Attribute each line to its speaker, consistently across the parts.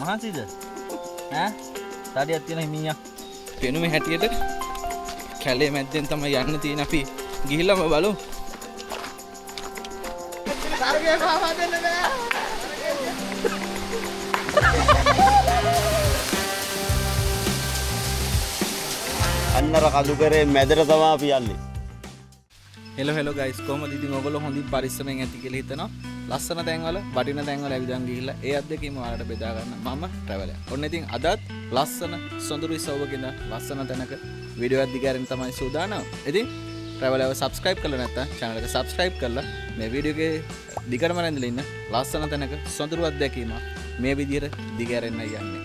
Speaker 1: මහන්සිද? ඈ? සාඩියක් තියෙන හිමියා. පෙනුමේ හැටියට කැලේ මැද්දෙන් තමයි යන්න තියෙන අපි ගිහිල්ලාම බලමු.
Speaker 2: තරගේ පාවා දෙන්න බෑ.
Speaker 3: අන්නර කඳු කරේ මැදට තමයි අපි යන්නේ.
Speaker 1: හෙලෝ ගයිස් කොහමද ඉතින් ඔයගොල්ලෝ හොඳින් පරිස්සමෙන් ඇති කියලා හිතනවා. ලස්සන තැන්වල වටින තැන්වල ඇවිදන් ගිහිල්ලා ඒ අත්දැකීම ඔයාලට බෙදා ගන්න මම ට්‍රැවලර්. ඔන්න ඉතින් අදත් ලස්සන සොඳුරු ඉසවකින් ලස්සන තැනක වීඩියෝ එකක් දිගාරින් තමයි සූදානම්. ඉතින් ට්‍රැවලර්ව සබ්ස්ක්‍රයිබ් කරලා නැත්නම් channel එක සබ්ස්ක්‍රයිබ් කරලා මේ වීඩියෝ එකේ දිගටම රැඳිලා ඉන්න ලස්සන තැනක සොඳුරු අත්දැකීම මේ විදිහට දිගාරෙන්නයි යන්නේ.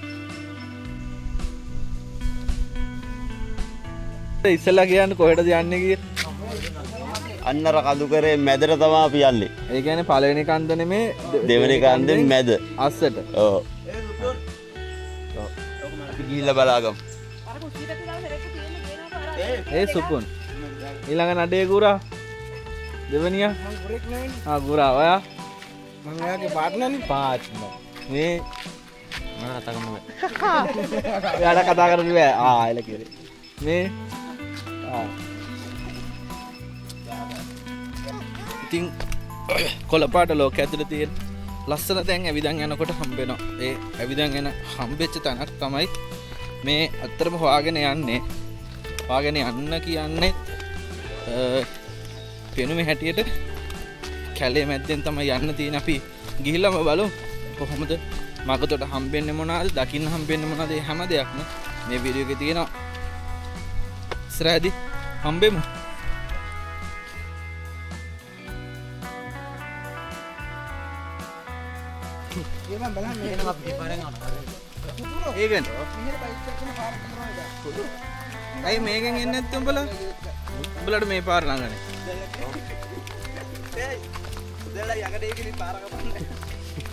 Speaker 1: ඉස්සලා කියන්නේ කොහෙටද යන්නේ කියේ?
Speaker 3: අන්නර කඳු කරේ මැදට තමයි අපි යන්නේ.
Speaker 1: ඒ කියන්නේ පළවෙනි කන්ද නෙමේ
Speaker 3: දෙවෙනි කන්දෙන් මැද.
Speaker 1: අස්සට.
Speaker 3: ඔව්. අපි ගිහිල්ලා බලාගමු.
Speaker 1: ඒ සුපුන්. ඊළඟ නඩේ ගුරා. දෙවනියා. ගුරා ඔයා.
Speaker 2: මම ඔයාගේ පාර්ට්නර්නේ.
Speaker 1: පාර්ට්නර්. මේ මම කතා කරන්න බෑ. එයාට කතා කරන්න බෑ. එල කිරේ. මේ ඉතින් කොළපාට ලෝක ඇතුළේ තියෙන ලස්සන තැන් ඇවිදන් යනකොට හම්බෙනවා. ඒ ඇවිදන් යන හම්බෙච්ච තැනක් තමයි මේ අත්‍තරම හොයාගෙන යන්නේ. හොයාගෙන යන්න කියන්නේ පෙනුමේ හැටියට කැලේ මැද්දෙන් තමයි යන්න තියෙන අපි ගිහිල්ලාම බලමු කොහොමද මගතොට හම්බෙන්නේ මොනවද දකින්න හම්බෙන්නේ මොනවද මේ හැම දෙයක්ම මේ වීඩියෝ එකේ තියෙනවා. ඉස්සරහදී හම්බෙමු.
Speaker 2: ඒමන් බලන්න මේ එනවා අපි පාරෙන් යනවා.
Speaker 1: ඒකෙන්
Speaker 2: මෙහෙර බයික් එකකින් පාර කරනවා.
Speaker 1: ඇයි මේකෙන් එන්නේ නැත්තේ උඹලා? උඹලට මේ පාර ළඟනේ.
Speaker 2: උදේලා යකඩ ඒකේ පාර කපන්නේ.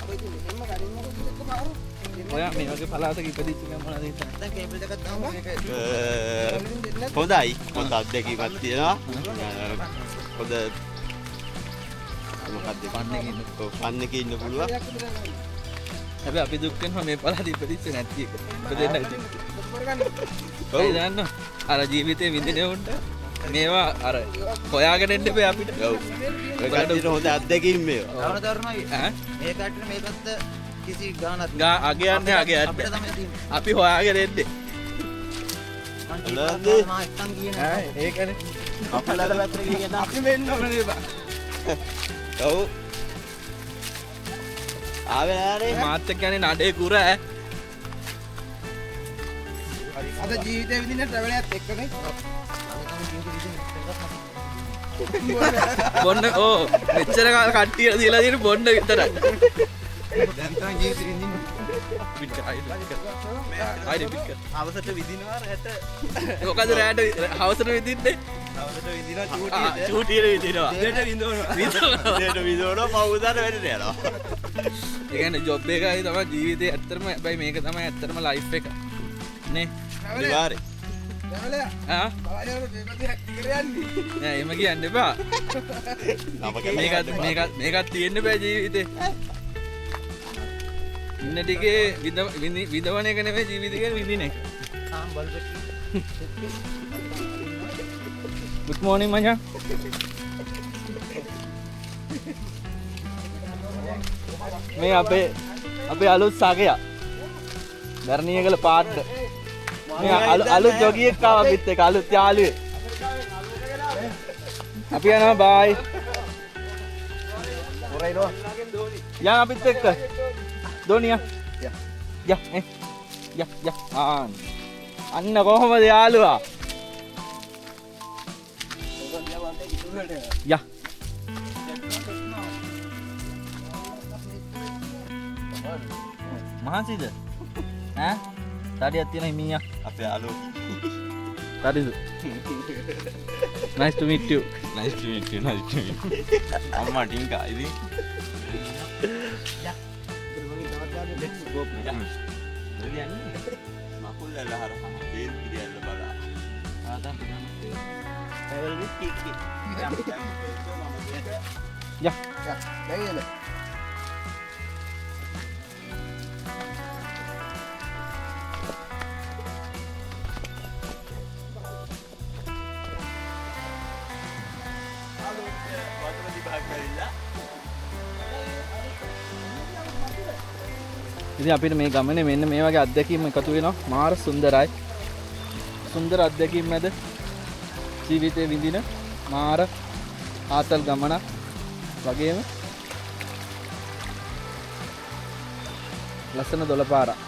Speaker 2: අපි ඉතින් මෙහෙම ගරින් මොකද එක්ක පාර?
Speaker 1: ඔයා මේ වගේ පළාතක ඉපදිච්ච ගමන් මොනවද හිතන්නේ?
Speaker 2: දැන් කේබල් එකක් දාමු මේක.
Speaker 3: හොඳයි. හොඳ අත්දැකීමක් තියෙනවා. හොඳ මොකක්ද
Speaker 1: පන්නේක ඉන්න.
Speaker 3: පන්නේක ඉන්න පුළුවන්.
Speaker 1: හැබැයි අපි දුක් වෙනවා මේ පළාත ඉපදිච්ච නැති එක. ඉපදෙන්න ඉතින්.
Speaker 3: ඔව්.
Speaker 1: ඒ දන්න අර ජීවිතේ විඳිනේ උන්ට මේවා අර හොයාගෙන එන්න බෑ අපිට.
Speaker 3: ඔව්. ඔය කට්ටියට හොඳ අත්දැකීම් මේවා.
Speaker 2: තවන තවරනයි.
Speaker 1: ඈ
Speaker 2: මේ කට්ටියට මේකත් කිසි ගානක්
Speaker 1: අගේ යන්නේ අගේ
Speaker 2: අපිට
Speaker 1: යන්නේ.
Speaker 2: තමයි තියෙන්නේ.
Speaker 1: අපි හොයාගෙන එන්නේ.
Speaker 2: මම එක්කන් ගියේ නෑ.
Speaker 1: ඒකනේ.
Speaker 3: අපලට පැත්තට ගිහින්
Speaker 1: අපි වෙන්න ඕනේ බා.
Speaker 3: ඔව්. ආවේ නෑනේ.
Speaker 1: මාත් එක්ක යන්නේ නඩේ කුර ඈ.
Speaker 2: අද ජීවිතේ විඳින ට්‍රැවලර්ත් එක්කනේ.
Speaker 1: බොන්න ඕ මෙච්චර කාල කට්ටිය දීලා තියෙන බොන්න විතරයි.
Speaker 2: දැන් තමයි ජීවිතේ විඳින්නේ.
Speaker 1: පිට ආයිද පිට.
Speaker 3: අවසට විදිනවා රැට.
Speaker 1: මොකද රැට හවසට විදින්නේ?
Speaker 3: අවසට විදිනවා චූටියට.
Speaker 1: චූටියට විදිනවා.
Speaker 3: දෙයට විදිනවා. දෙයට විදිනවා පවුදාට වැඩට යනවා.
Speaker 1: ඒ කියන්නේ ජොබ් එකයි තමයි ජීවිතේ ඇත්තටම හැබැයි මේක තමයි ඇත්තටම ලයිෆ් එක. නේ?
Speaker 3: අනිවාර්යයෙන්.
Speaker 2: ට්‍රැවලර්
Speaker 1: ආ
Speaker 2: බාහිර මේකත් හැක්කර යන්නේ.
Speaker 1: නෑ එහෙම කියන්න එපා.
Speaker 3: නමක
Speaker 1: මේකත් තියෙන්න බෑ ජීවිතේ. ඉන්න ටිකේ විදවන එක නෙමෙයි ජීවිතේ කියන්නේ විඳින එක.
Speaker 2: ආම් බල්බෙක්.
Speaker 1: Good morning මචං. මේ අපේ අලුත් සාකයා. ධර්ණීයකල පාඩ. මේ අලුත් ජොගියෙක් ආවා අපිත් එක්ක අලුත් යාළුවෙක්. අපි යනවා බයි.
Speaker 2: හොරයිනෝ.
Speaker 1: යන් අපිත් එක්ක. දෝනියා. යා. අන්න කොහොමද යාළුවා? යා. මහන්සිද? ඈ? සාඩියක් තියෙන හිමියා.
Speaker 3: අපේ යාළුවෝ.
Speaker 1: That is nice to meet you.
Speaker 3: Nice to meet you. Nice to meet you. අම්මා ටින්කා ඉතින්. Let's go. මකුල් ඇල්ල හරහා බේල් පිළියල්ල බලා.
Speaker 1: ආදම්.
Speaker 3: travel with Kiki.
Speaker 1: යා.
Speaker 2: දැන් එන්න.
Speaker 1: ඉතින් අපිට මේ ගමනේ මෙන්න මේ වගේ අත්දැකීම් එකතු වෙනවා. මාර සුන්දරයි. සුන්දර අත්දැකීම් මැද ජීවිතේ විඳින මාර ආතල් ගමනක් වගේම ලස්සන දොළපාරක්.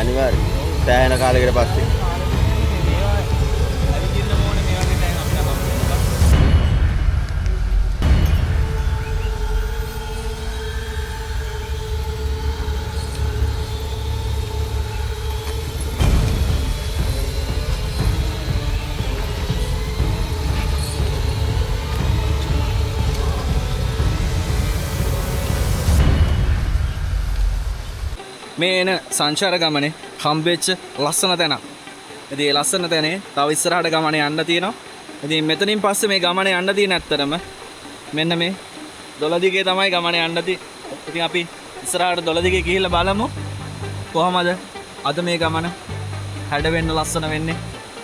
Speaker 3: අනිවාර්යයෙන් සෑහෙන කාලයකට පස්සේ
Speaker 1: මේ එන සංචාර ගමනේ හම්බෙච්ච ලස්සන තැනක්. ඉතින් ඒ ලස්සන තැනේ තව ඉස්සරහට ගමනේ යන්න තියෙනවා. ඉතින් මෙතනින් පස්සේ මේ ගමනේ යන්න තියෙන ඇත්තරම මෙන්න මේ දොළදිගේ තමයි ගමනේ යන්න තියෙන්නේ. ඉතින් අපි ඉස්සරහට දොළදිගේ ගිහිල්ලා බලමු කොහමද අද මේ ගමන හැඩ වෙන්න ලස්සන වෙන්නේ.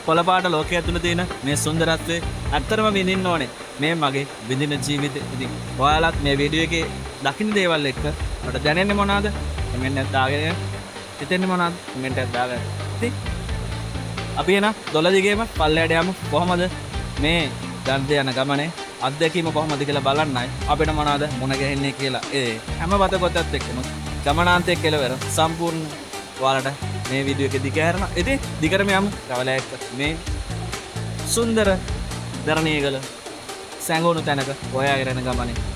Speaker 1: පොළපාට ලෝකයේ ඇතුළේ තියෙන මේ සුන්දරත්වය ඇත්තරම විඳින්න ඕනේ. මේ මගේ විඳින ජීවිතේ. ඉතින් ඔයාලත් මේ වීඩියෝ එකේ දකින්න දේවල් එක්ක ඔයාලට දැනෙන්නේ මොනවද? කමෙන්ට් එකක් දාගෙන හිතෙන්නේ මොනවද? කමෙන්ට් එකක් දාගන්න. ඉතින් අපි එන දොළදිගේම පල්ලයට යමු. කොහමද මේ ගන්ධ යන ගමනේ අත්දැකීම කොහමද කියලා බලන්නයි අපිට මොනවද මුණ ගැහෙන්නේ කියලා. ඒ හැම වතකොටත් එක්කම ගමනාන්තයේ කෙලවර සම්පූර්ණ ඔයාලට මේ වීඩියෝ එක දිගහැරලා. ඉතින් දිගටම යමු. රවලයක් මේ සුන්දර දරණීයගල සැඟවුණු තැනක හොයාගෙන යන ගමනේ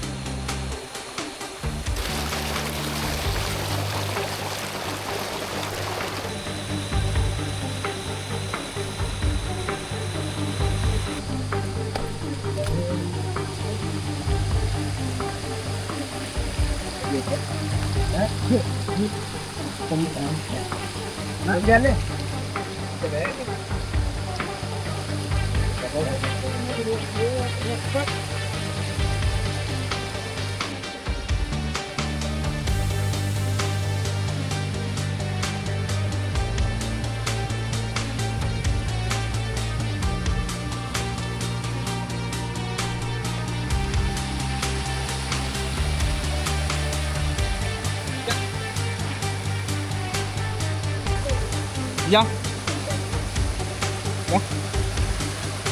Speaker 1: Ya. Ya.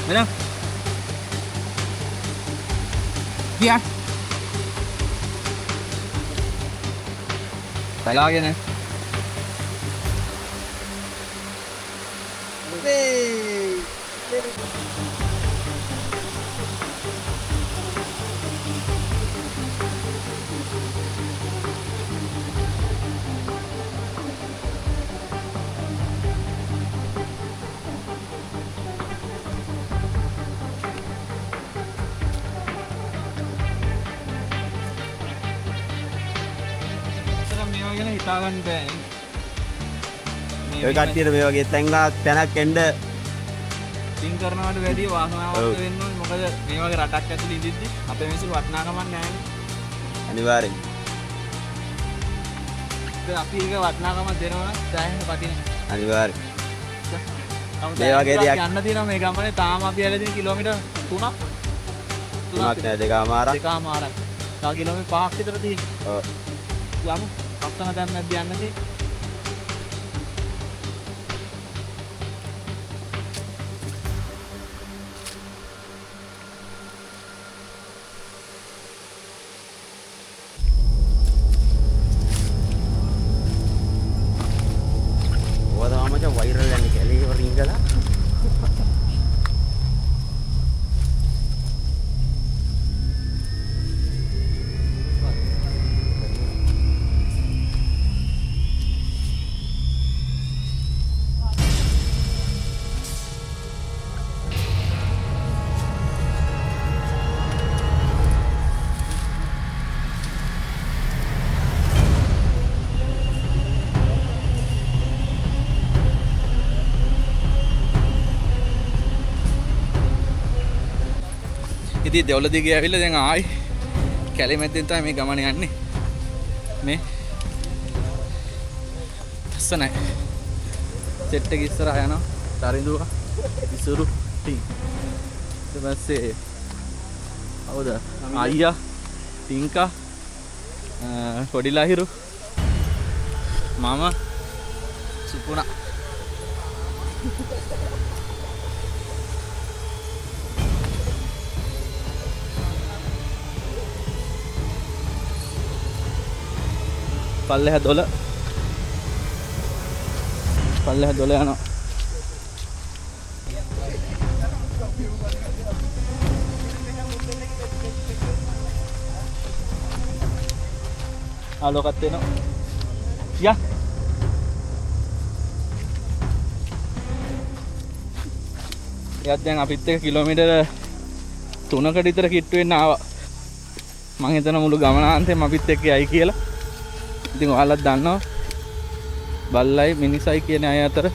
Speaker 1: Mana? Dia. Tại lo vậy nè. හිතාගන්න බෑ.
Speaker 3: ඔය කට්ටියට මේ වගේ තැනක් එන්න
Speaker 1: තින් කරනවට වැඩිය වාසනාවක් වෙන්න ඕනේ. මොකද මේ වගේ රටක් ඇතුළේ ඉඳිද්දි අපේ මිනිස්සු වටිනාකමක් නැහැ.
Speaker 3: අනිවාර්යෙන්.
Speaker 1: ඒක අපි ඒක වටිනාකමක් දෙනවා නම් දැනෙන්න වටිනවා.
Speaker 3: අනිවාර්යෙන්.
Speaker 1: මේ වගේ දෙයක් යන්න තියෙනවා මේ ගමනේ. තාම අපි ඇවිල්ලා තියෙන කිලෝමීටර් 3ක්.
Speaker 3: 3ක් නෑ 2මාරක්.
Speaker 1: තව කිලෝමීටර් 5ක් විතර තියෙනවා.
Speaker 3: ඔව්.
Speaker 1: යමු. ලස්සන දැන් නැද්ද යන්නේ?
Speaker 3: ඔය තමයි මචං වෛරල් යන්නේ කැලේ ඉවර ඉඳලා.
Speaker 1: ඉතින් දෙවල දිගේ ඇවිල්ලා දැන් ආයි කැලේ මැද්දෙන් තමයි මේ ගමන යන්නේ. මේ ලස්සනයි. සෙට් එක ඉස්සරහා යනවා. තරිඳුව ඉසුරු ටීම්. ඊට පස්සේ අවුද අයියා ටින්කා පොඩි ලහිරු මම සුපුණා පල්ලෙහ දොල යනවා. ආලෝකත් වෙනවා. යා එයත් දැන් අපිත් එක්ක කිලෝමීටර 3කට විතර කිට්ටු වෙන්න ආවා. මං හිතන මුළු ගමනාන්තෙම අපිත් එක්ක යයි කියලා. ඉතින් ඔයාලත් දන්නවා බල්ලයි මිනිසයි කියන අය අතර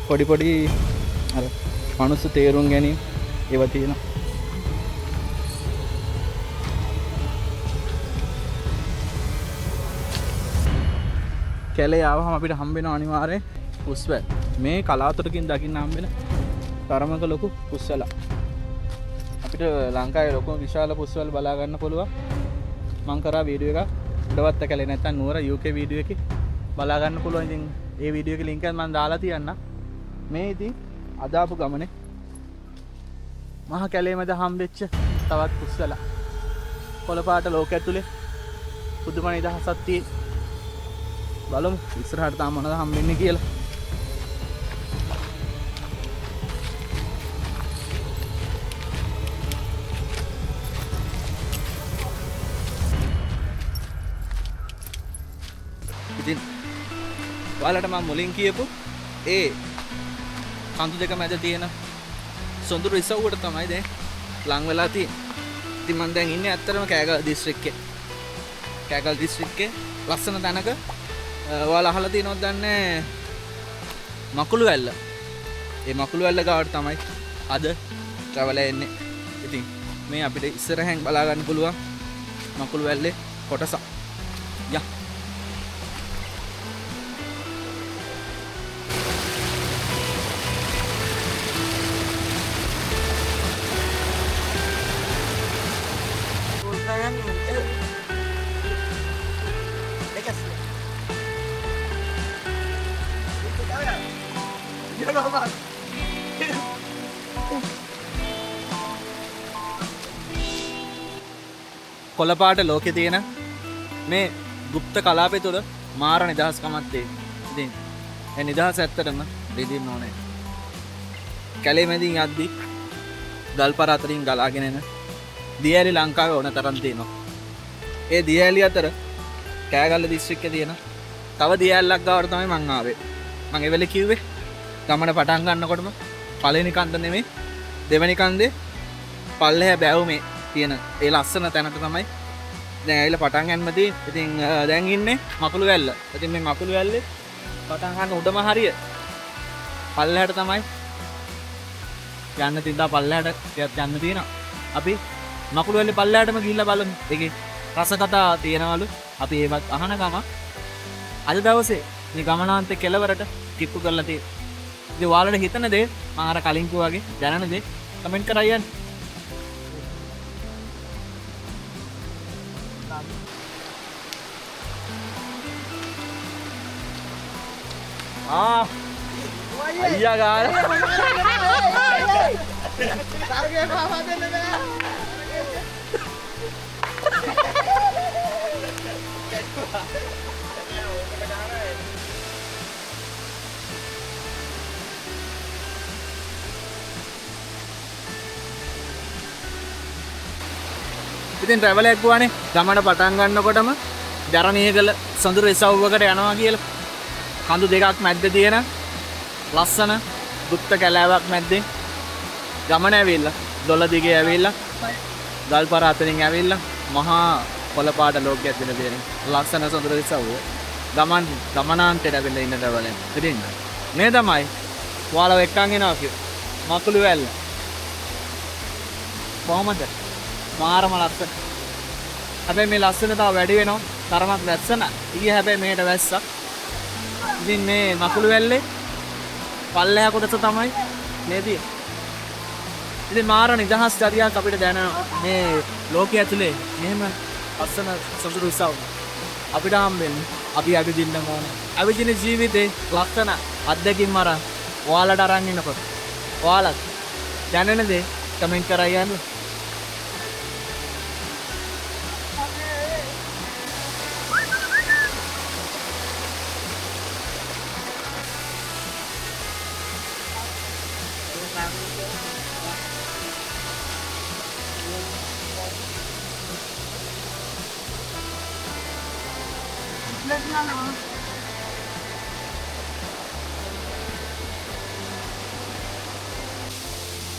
Speaker 1: පොඩි අර මනුස්ස තේරුම් ගැනීම ඒවා තියෙනවා. කැලේ ආවම අපිට හම්බ වෙන අනිවාර්යෙන් පුස්වැල්. මේ කලාතුරකින් දකින්න හම්බ වෙන තරමක ලොකු පුස්වැල. අපිට ලංකාවේ ලොකුම විශාල පුස්වැල් බලා ගන්න පුළුවන්. මං කරා වීඩියෝ එකක් උඩවත්ත කැලේ නැත්තම් නුවර UK වීඩියෝ එකේ බලා ගන්න පුළුවන්. ඉතින් ඒ වීඩියෝ එකේ ලින්ක් එක මම දාලා තියන්නම්. මේ ඉතින් අද ආපු ගමනේ මහා කැලේ මැද හම්බෙච්ච තවත් පුස්වැල. කොළපාට ලෝක ඇතුලේ පුදුම නිදහසක් තියෙන. බලමු ඉස්සරහට තාම මොනවද හම්බෙන්නේ කියලා. ඉතින් ඔයාලට මම මුලින් කියපු ඒ කඳු දෙක මැද තියෙන සොඳුරු ඉසව්වට තමයි දැන් ලං වෙලා තියෙන්නේ. ඉතින් මම දැන් ඉන්නේ ඇත්තටම කෑගල දිස්ත්‍රික්කේ. කෑගල දිස්ත්‍රික්කේ ලස්සන තැනක ඔයාලා අහලා තියෙනවද දන්නේ මකුළු වැල්ල. ඒ මකුළු වැල්ල ගාවට තමයි අද ට්‍රැවල් එන්නේ. ඉතින් මේ අපිට ඉස්සරහෙන් බලා ගන්න පුළුවන් මකුළු වැල්ලේ කොටස. යා කොළපාට ලෝකේ තියෙන මේ গুপ্ত කලාපය තුළ මාර නිදහස්කමක් තියෙනවා. ඉතින් ඒ නිදහස ඇත්තටම දෙදින්න ඕනේ. කැලේ මැදින් යද්දි ගල්පර අතරින් ගලාගෙන එන දියැලි ලංකාවේ ඕන තරම් තියෙනවා. ඒ දියැලි අතර කෑගල්ල දිස්ත්‍රික්කේ තියෙන තව දියැලක් ගාවට තමයි මං ආවේ. මං ඒ වෙලේ කිව්වේ ගමන පටන් ගන්නකොටම පළවෙනි කන්ද නෙමෙයි දෙවෙනි කන්දේ පල්ලෙහැ බැවුමේ තියෙන ඒ ලස්සන තැනට තමයි දැන් ඇවිල්ලා පටන් ගන්න තියෙන්නේ. ඉතින් දැන් ඉන්නේ මකුළු වැල්ල. ඉතින් මේ මකුළු වැල්ලේ පටන් ගන්න උඩම හරිය පල්ලෙහාට තමයි යන්න තින්දා පල්ලෙහාට ටිකක් යන්න තියෙනවා. අපි මකුළු වැල්ලේ පල්ලෙහාටම ගිහිල්ලා බලමු. ඒකේ රස කතා තියෙනවලු. අපි ඒවත් අහන ගම අද දවසේ මේ ගමනාන්තේ කෙලවරට කිප්පු කරලා තියෙනවා. ඉතින් ඔයාලට හිතන දේ මම අර කලින් කිව්වාගේ දැනන දේ කමෙන්ට් කරලා යන්න. අයියා ගාන
Speaker 2: තරගේ පාවා දෙන්න බෑ.
Speaker 1: ඉතින් ට්‍රැවල් එකක් ගුවානේ ගමන පටන් ගන්නකොටම දරණියගල සොඳුරු ඉසව්වකට යනවා කියලා. කඳු දෙකක් මැද්ද තියෙන ලස්සන දුක්ත කැලෑවක් මැද්දේ ගමන ඇවිල්ලා දොළ දිගේ ඇවිල්ලා ගල්පර අතරින් ඇවිල්ලා මහා පොළපාට ලෝකයක් දෙන තියෙන ලස්සන සොඳුරු ඉසව්ව ගමනාන්තයට ඇවිල්ලා ඉන්න ට්‍රැවල් එක. ඉතින් මේ තමයි ඔයාලව එක්කන් එනවා කිව්ව මකුළු වැල්ල. කොහමද? මාරම ලස්සන. හැබැයි මේ ලස්සන තව වැඩි වෙනවා. තරමක් වැස්සන. ඊයේ හැබැයි මේකට වැස්සා. ඉතින් මේ මකුළු වැල්ලේ පල්ලෙහා කොටස තමයි මේ තියෙන්නේ. ඉතින් මාර නිදහස් චරියක් අපිට දැනෙනවා. මේ ලෝකයේ ඇතුලේ මෙහෙම ලස්සන සොඳුරු ඉසව් අපිට හම්බෙන්නේ. අපි අවිදින්න ඕනේ. අවිදින ජීවිතේ ලස්සන අත්දැකීම් අරන් ඔයාලට අරන් ඉන්නකොට ඔයාලත් දැනෙන දේ කමෙන්ට් කරලා යන්න.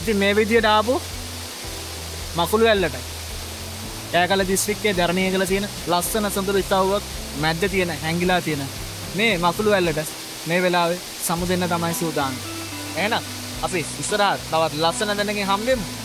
Speaker 1: ඉතින් මේ විදියට ආපු මකුළු වැල්ලට ඈකල දිස්ත්‍රික්කයේ දරණියගල තියෙන ලස්සන සොඳුරු ඉසව්වක් මැද්ද තියෙන හැංගිලා තියෙන මේ මකුළු වැල්ලට මේ වෙලාවේ සමු දෙන්න තමයි සූදානම්. එහෙනම් අපි ඉස්සරහට තවත් ලස්සන දැනකින් හම්බෙමු.